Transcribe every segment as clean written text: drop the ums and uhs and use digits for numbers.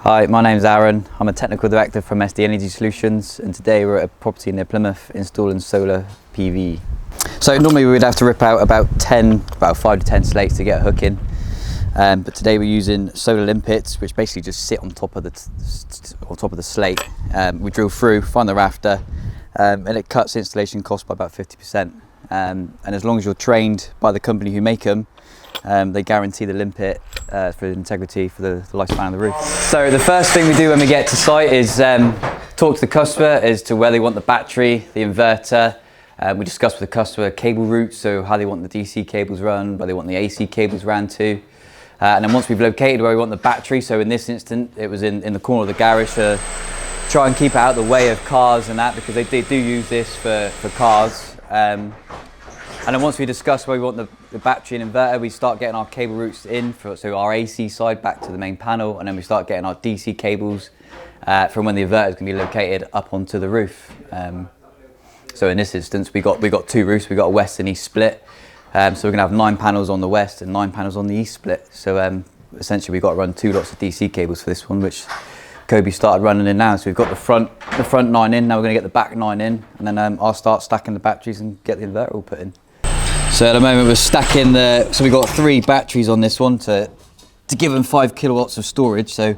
Hi, my name's Aaron. I'm a technical director from SDE Energy Solutions, and today we're at a property near Plymouth installing solar PV. So normally we'd have to rip out about 5 to 10 slates to get a hook in, but today we're using solar limpets, which basically just sit on top of the slate. We drill through, find the rafter, and it cuts installation costs by about 50%. And as long as you're trained by the company who make them, they guarantee the limpet for integrity for the lifespan of the roof. So the first thing we do when we get to site is talk to the customer as to where they want the battery, the inverter. We discuss with the customer cable routes, so how they want the DC cables run, where they want the AC cables ran to. And then once we've located where we want the battery, so in this instant it was in the corner of the garage to try and keep it out of the way of cars and that, because they do use this for cars. And then once we discuss where we want the battery and inverter, we start getting our cable routes in, so our AC side back to the main panel, and then we start getting our DC cables from when the inverter is going to be located up onto the roof. So in this instance, we got two roofs. We got a west and east split. So we're going to have 9 panels on the west and 9 panels on the east split. So essentially, we've got to run 2 lots of DC cables for this one, which Kobe started running in now. So we've got the front 9 in. Now we're going to get the back 9 in, and then I'll start stacking the batteries and get the inverter all put in. So at the moment we're stacking so we've got 3 batteries on this one to give them 5 kilowatts of storage. So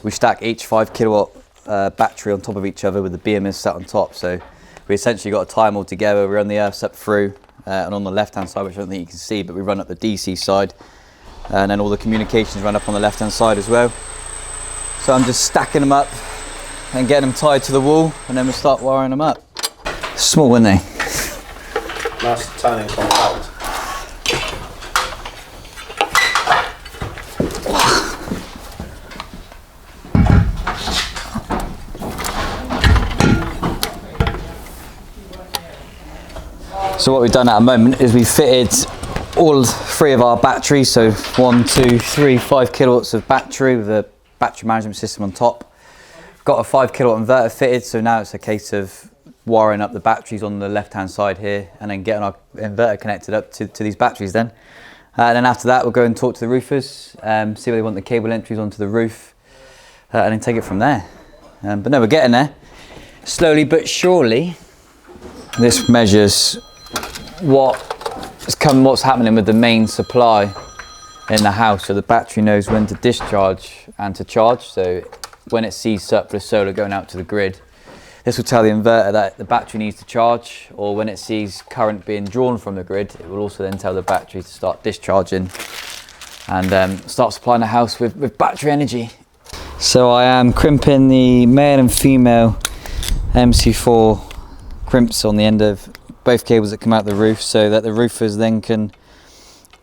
we stack each 5 kilowatt battery on top of each other with the BMS sat on top. So we essentially got to tie them all together. We run the earths up through, and on the left hand side, which I don't think you can see, but we run up the DC side, and then all the communications run up on the left hand side as well. So I'm just stacking them up and getting them tied to the wall, and then we'll start wiring them up. Small, weren't they? Nice turning compact. So what we've done at the moment is we've fitted all 3 of our batteries, so 1, 2, 3, 5 kilowatts of battery with a battery management system on top. Got a 5 kilowatt inverter fitted, so now it's a case of wiring up the batteries on the left hand side here and then getting our inverter connected up to these batteries then. And then after that we'll go and talk to the roofers, see where they want the cable entries onto the roof, and then take it from there. But no, we're getting there. Slowly but surely. This measures what's happening with the main supply in the house, so the battery knows when to discharge and to charge. So when it sees surplus solar going out to the grid, this will tell the inverter that the battery needs to charge, or when it sees current being drawn from the grid, it will also then tell the battery to start discharging and start supplying the house with battery energy. So I am crimping the male and female MC4 crimps on the end of both cables that come out the roof, so that the roofers then can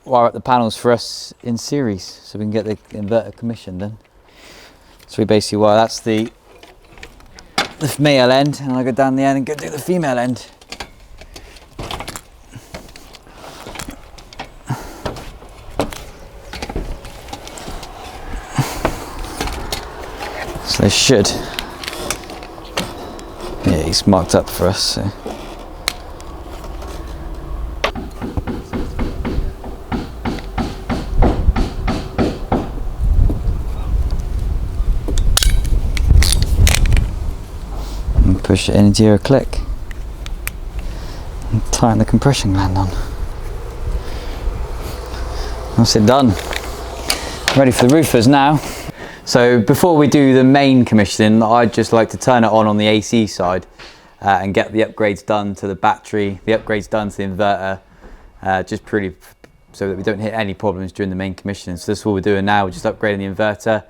wire up the panels for us in series, so we can get the inverter commissioned then. So we basically wire, that's the male end, and I go down the end and go do the female end. So they should. Yeah, he's marked up for us. So. Push it in into a click and tighten the compression gland on. That's it done. Ready for the roofers now. So before we do the main commissioning, I'd just like to turn it on the AC side and get the upgrades done to the battery, the upgrades done to the inverter, just purely so that we don't hit any problems during the main commissioning. So this is what we're doing now. We're just upgrading the inverter.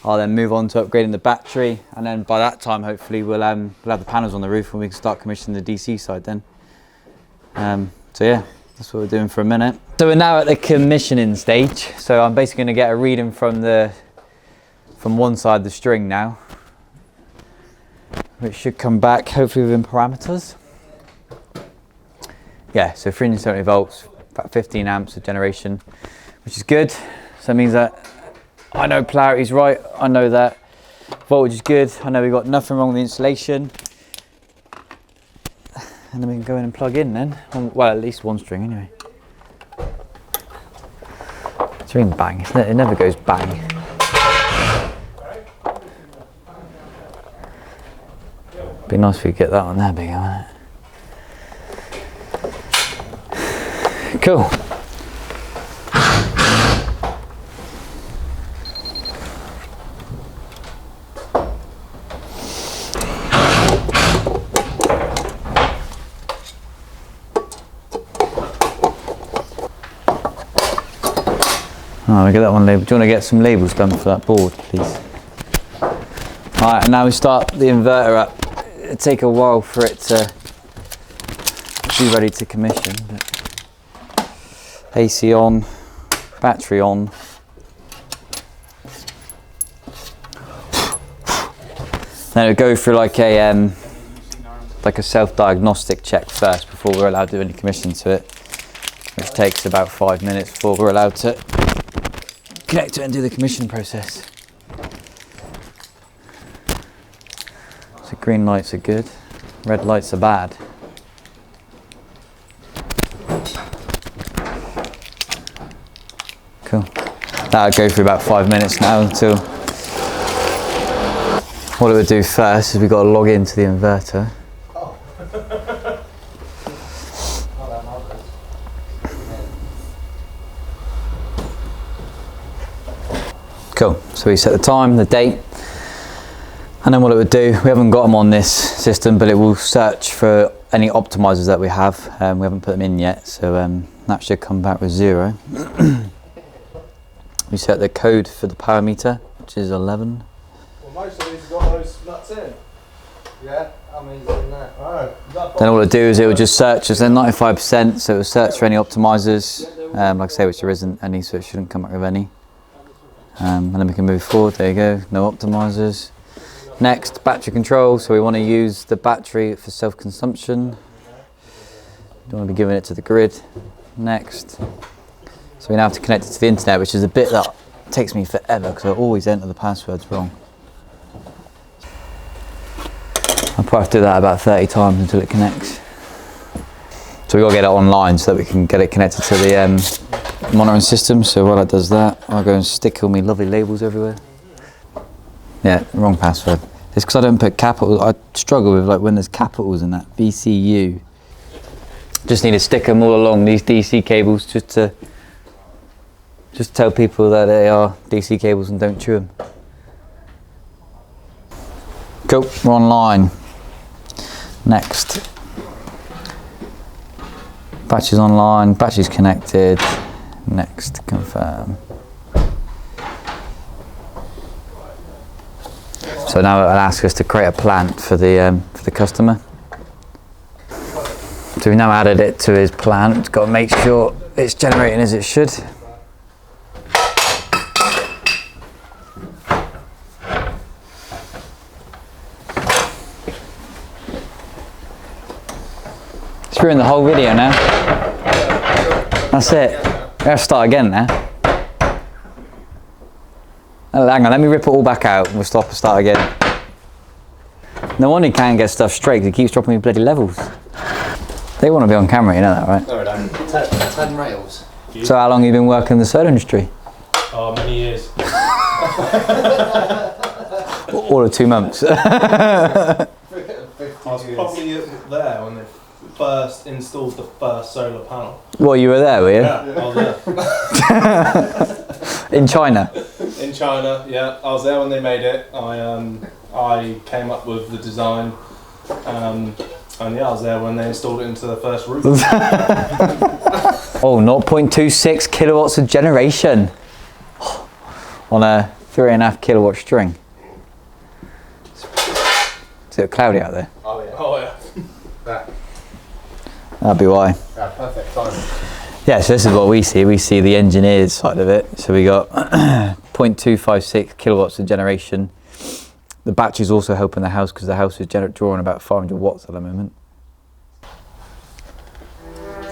I'll then move on to upgrading the battery, and then by that time hopefully we'll have the panels on the roof and we can start commissioning the DC side then. So yeah, that's what we're doing for a minute. So we're now at the commissioning stage. So I'm basically going to get a reading from one side of the string now, which should come back hopefully within parameters. Yeah, so 370 volts, about 15 amps of generation, which is good. So that means that I know polarity's right, I know that voltage is good, I know we've got nothing wrong with the installation. And then we can go in and plug in then. Well, at least one string anyway. String bang, it never goes bang. Be nice if we get that on there bigger, wouldn't it? Cool. Oh, we get that one labelled. Do you want to get some labels done for that board, please? Alright, and now we start the inverter up. It'll take a while for it to be ready to commission. But AC on, battery on. Then it'll go through like a self-diagnostic check first before we're allowed to do any commission to it, which takes about 5 minutes before we're allowed to connect it and do the commission process. So green lights are good, red lights are bad. Cool. That'll go for about 5 minutes now until... What it would do first is we've got to log into the inverter. Cool, so we set the time, the date, and then what it would do, we haven't got them on this system, but it will search for any optimizers that we have. We haven't put them in yet, so that should come back with 0. We set the code for the power meter, which is 11. Well, most of these have got those nuts in. Yeah, I mean, in there. Oh, then all it'll do is it will just search, it's at 95%, so it will search for any optimizers, like I say, which there isn't any, so it shouldn't come back with any. And then we can move forward. There you go, no optimizers. Next, battery control. So we want to use the battery for self-consumption. Don't want to be giving it to the grid. Next, so we now have to connect it to the internet, which is a bit that takes me forever because I always enter the passwords wrong. I'll probably have to do that about 30 times until it connects. So we've got to get it online so that we can get it connected to the monitoring system. So while it does that, I'll go and stick all my lovely labels everywhere. Yeah, wrong password. It's because I don't put capitals. I struggle with like when there's capitals in that. VCU. Just need to stick them all along these DC cables just to tell people that they are DC cables and don't chew them. Cool, we're online. Next. Battery's online, battery's connected. Next, confirm. So now it'll ask us to create a plant for the customer. So we've now added it to his plant. It's got to make sure it's generating as it should. Screwing the whole video now. That's it. We have to start again now. Oh, hang on, let me rip it all back out and we'll stop and start again. No wonder you can't get stuff straight because it keeps dropping me bloody levels. They want to be on camera, you know that, right? No, we don't. 10 rails. So how long have you been working in the solar industry? Oh, many years. All of 2 months. I was probably there when they first installed the first solar panel. Well, you were there, were you? Yeah, I was there. In China? In China, yeah. I was there when they made it. I came up with the design. And yeah, I was there when they installed it into the first roof. Oh, 0.26 kilowatts of generation on a 3.5 kilowatt string. Is it cloudy out there? Oh yeah. Oh yeah. That'd be why. Yeah, perfect timing. Yeah, so this is what we see. We see the engineer's side of it. So we got 0.256 kilowatts of generation. The battery's also helping the house because the house is drawing about 500 watts at the moment.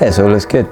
Yeah, so it looks good.